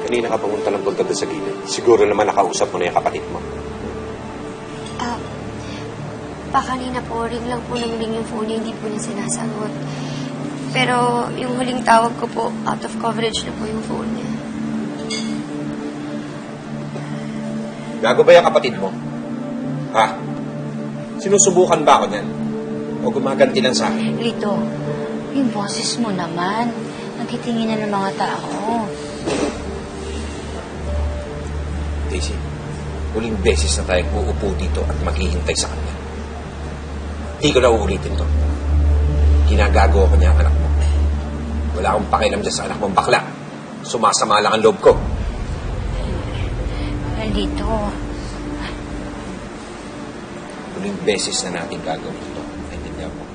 Kanina ka pumunta ng punta doon sa gilid. Siguro naman nakausap mo na yung kapatid mo. Kanina po, ring lang po nang ring yung phone niya, hindi po niya sinasagot. Pero yung huling tawag ko po, out of coverage na po yung phone niya. Gago ba yung kapatid mo? Ha? Sinusubukan ba ako niyan? O gumaganti lang sa akin? Lito, yung boses mo naman. Nagtitingin na ng mga tao. Daisy, huling beses na tayong uupo dito at maghihintay sa kanya. Hindi ko na uulitin to. Ginagago ako niya ang anak mo. Wala akong pakialam dyan sa anak mong bakla. Sumasama lang ang loob ko. Lito. Huling beses na natin gagawin ito. Naintindihan mo.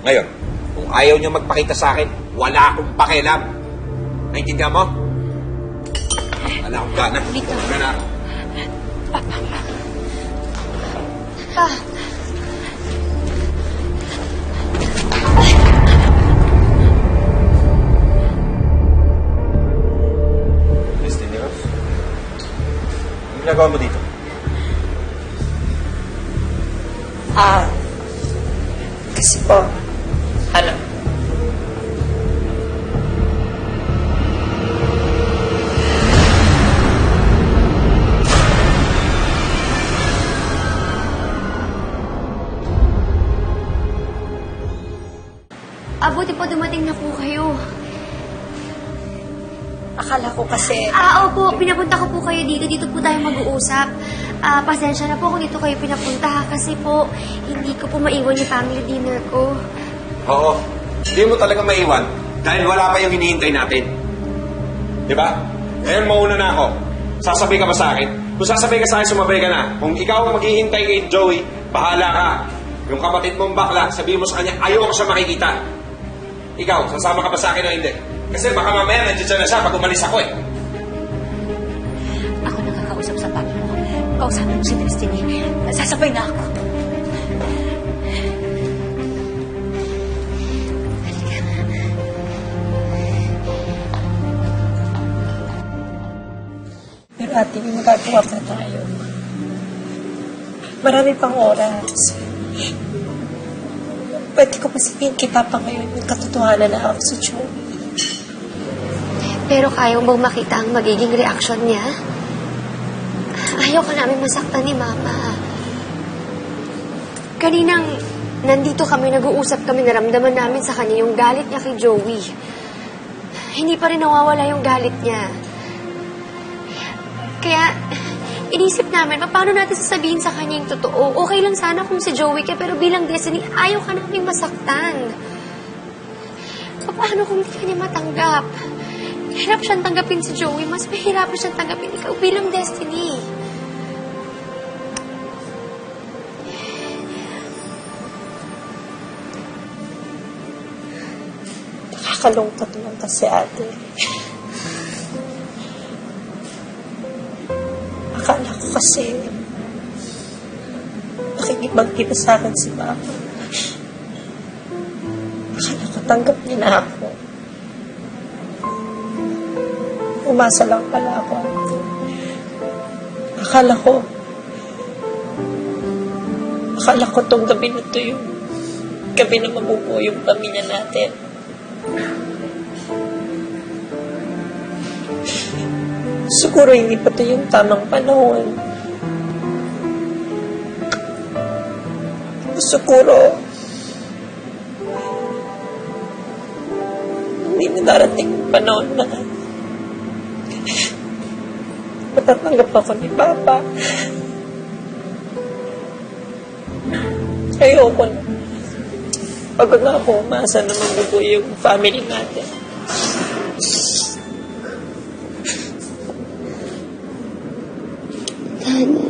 Ngayon, kung ayaw niyo magpakita sa akin, wala akong pakialam. Naintindihan mo? Wala akong gana. Lito. Gana. Pa! Destiny Rose? Anong ginagawa mo dito? Kasi po, Buti po dumating na po kayo. akala ko kasi, Opo, pinapunta ko po kayo dito. Dito po tayo mag-uusap. Pasensya na po kung dito kayo pinapunta kasi po, hindi ko po maiwan yung family dinner ko. Oo. Hindi mo talaga maiwan dahil wala pa yung hinihintay natin. Di ba? Ngayon, mauna na ako. Sasabay ka ba sa akin? Kung sasabay ka sa akin, sumabay ka na. Kung ikaw ang maghihintay kay Joey, bahala ka. Yung kapatid mong bakla, sabihin mo sa kanya, ayaw ko siya makikita. Ikaw, sasama ka ba sa akin o hindi? Kasi baka mamaya nandiyan na siya pag umalis ako eh. Ako nakakausap sa papa mo. Kausapin mo si Destiny. Sasabay na ako. pero ate, may magagawa pa tayo. Marami pang oras. Pwede ko pa sabihin kay Papa ngayon yung katotohanan na ako sa Joey. Pero kaya mo bang makita ang magiging reaction niya? Ayaw ka namin masaktan ni Mama. Kaninang nandito kami, nag-uusap kami, naramdaman namin sa kanya yung galit niya kay Joey. Hindi pa rin nawawala yung galit niya. Kaya, inisip namin, paano natin sasabihin sa kanya yung totoo? Okay lang sana kung si Joey ka, pero bilang Destiny, ayaw ka namin masaktan. Paano kung hindi ka niya matanggap? Hirap siyang tanggapin si Joey, mas mahirapan siyang tanggapin ikaw bilang Destiny. Nakakalungkot lang kasi ate. Akala ko kasi nakikipagkita sa akin si Papa. Akala ko tanggap niya na ako. Umasa lang pala ako. Akala ko tong gabi na to yung gabi na mabubuo yung pamilya natin. Siguro hindi pa to yung tamang panahon. Siguro hindi na darating yung panahon na matatanggap ako ni Papa. Ayoko na. Pag nga ako umasa na mabubuo yung family natin. Tana.